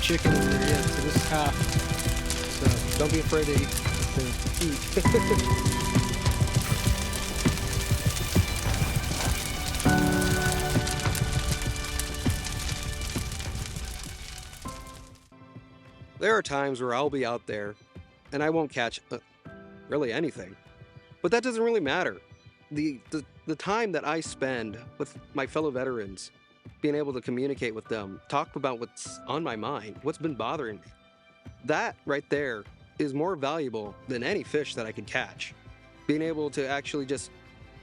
chicken over there yet, so this is half. So don't be afraid to eat. There are times where I'll be out there and I won't catch really anything, but that doesn't really matter. The time that I spend with my fellow veterans, being able to communicate with them, talk about what's on my mind, what's been bothering me, that right there is more valuable than any fish that I could catch. Being able to actually just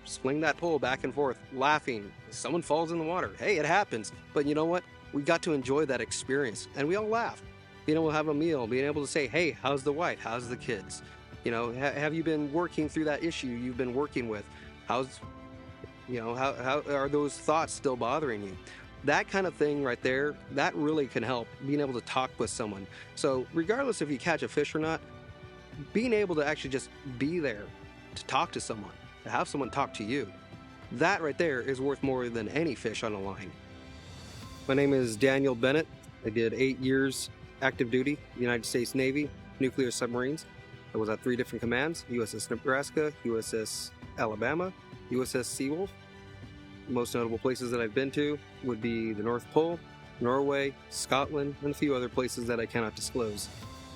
swing that pole back and forth, laughing, someone falls in the water. Hey, it happens. But you know what? We got to enjoy that experience, and we all laughed. Being able to have a meal, being able to say, hey, how's the wife? How's the kids? You know, have you been working through that issue you've been working with? How's, you know, how are those thoughts still bothering you? That kind of thing right there, that really can help, being able to talk with someone. So regardless if you catch a fish or not, being able to actually just be there to talk to someone, to have someone talk to you, that right there is worth more than any fish on a line. My name is Daniel Bennett. I did 8 years active duty, United States Navy, nuclear submarines. I was at 3 different commands: USS Nebraska, USS Alabama, USS Seawolf. The most notable places that I've been to would be the North Pole, Norway, Scotland, and a few other places that I cannot disclose.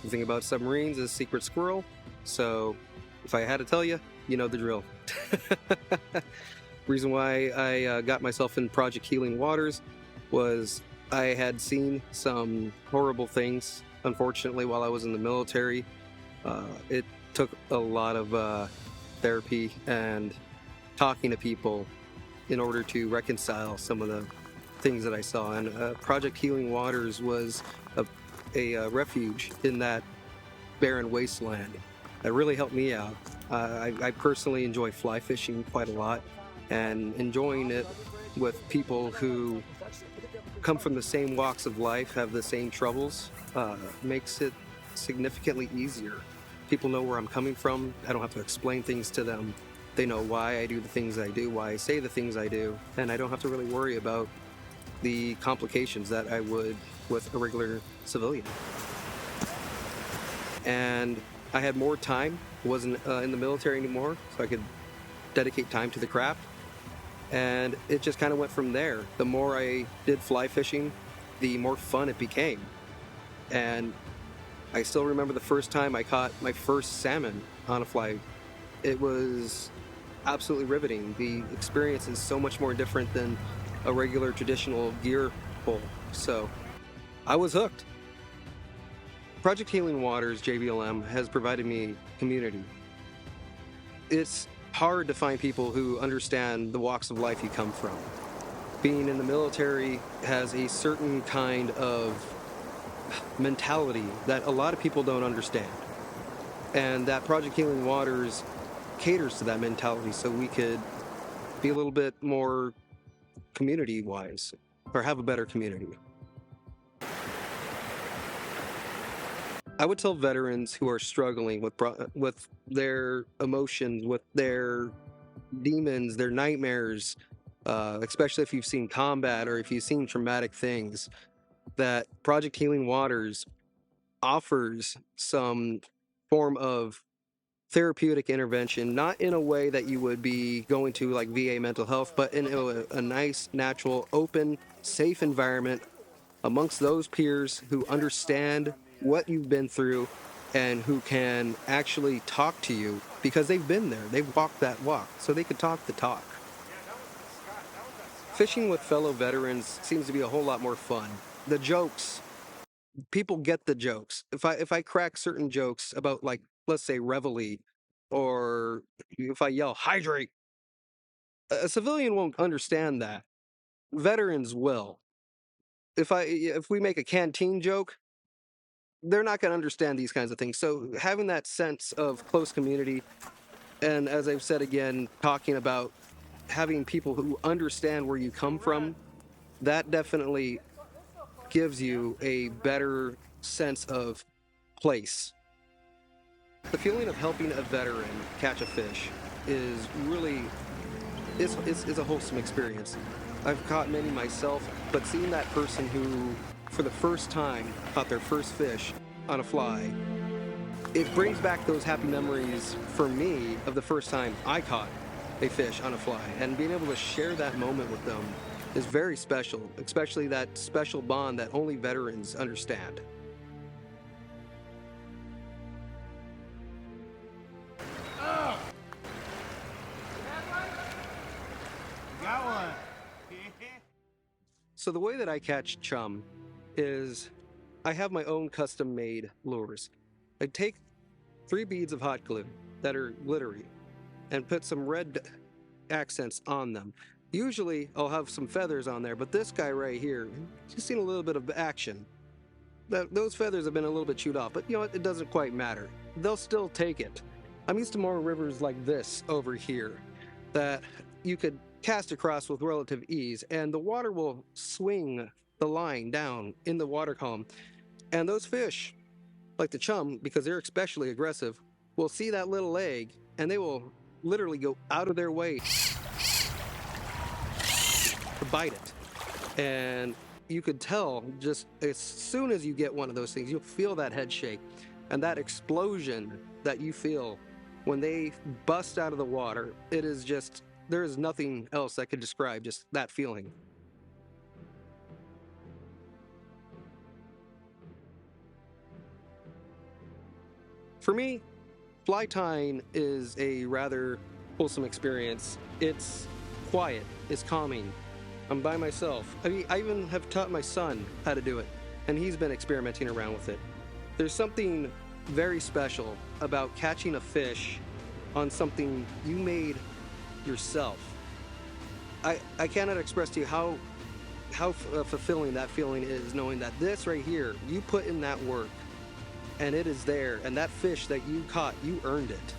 The thing about submarines is secret squirrel, so if I had to tell you, you know the drill. Reason why I got myself in Project Healing Waters was I had seen some horrible things, unfortunately, while I was in the military. It took a lot of therapy and talking to people in order to reconcile some of the things that I saw. And Project Healing Waters was a refuge in that barren wasteland that really helped me out. I personally enjoy fly fishing quite a lot, and enjoying it with people who come from the same walks of life, have the same troubles, makes it significantly easier. People know where I'm coming from. I don't have to explain things to them. They know why I do the things I do, why I say the things I do, and I don't have to really worry about the complications that I would with a regular civilian. And I had more time, wasn't in the military anymore, so I could dedicate time to the craft. And it just kind of went from there. The more I did fly fishing, the more fun it became. And I still remember the first time I caught my first salmon on a fly. It was absolutely riveting. The experience is so much more different than a regular traditional gear pull. So I was hooked. Project Healing Waters, JVLM, has provided me community. It's hard to find people who understand the walks of life you come from. Being in the military has a certain kind of mentality that a lot of people don't understand. And that Project Healing Waters caters to that mentality, so we could be a little bit more community-wise, or have a better community. I would tell veterans who are struggling with their emotions, with their demons, their nightmares, especially if you've seen combat or if you've seen traumatic things, that Project Healing Waters offers some form of therapeutic intervention, not in a way that you would be going to like VA mental health, but in a nice, natural, open, safe environment amongst those peers who understand what you've been through and who can actually talk to you because they've been there, they've walked that walk, so they could talk the talk. Fishing with fellow veterans seems to be a whole lot more fun. The jokes, people get the jokes. If I crack certain jokes about, like, let's say reveille, or if I yell hydrate, a civilian won't understand that. Veterans will. If we make a canteen joke, they're not going to understand these kinds of things. So having that sense of close community, and as I've said again, talking about having people who understand where you come from, that definitely gives you a better sense of place. The feeling of helping a veteran catch a fish is really is a wholesome experience. I've caught many myself, but seeing that person who for the first time caught their first fish on a fly, it brings back those happy memories for me of the first time I caught a fish on a fly. And being able to share that moment with them is very special, especially that special bond that only veterans understand. Got one. So the way that I catch chum is I have my own custom-made lures. I take 3 beads of hot glue that are glittery and put some red accents on them. Usually I'll have some feathers on there, but this guy right here, he's seen a little bit of action. Those feathers have been a little bit chewed off, but you know what? It doesn't quite matter. They'll still take it. I'm used to more rivers like this over here that you could cast across with relative ease, and the water will swing the line down in the water column. And those fish, like the chum, because they're especially aggressive, will see that little leg and they will literally go out of their way to bite it. And you could tell just as soon as you get one of those things, you'll feel that head shake and that explosion that you feel when they bust out of the water. It is just, there is nothing else that could describe just that feeling. For me, fly tying is a rather wholesome experience. It's quiet, it's calming. I'm by myself. I mean, I even have taught my son how to do it, and he's been experimenting around with it. There's something very special about catching a fish on something you made yourself. I cannot express to you how fulfilling that feeling is, knowing that this right here, you put in that work, and it is there, and that fish that you caught, you earned it.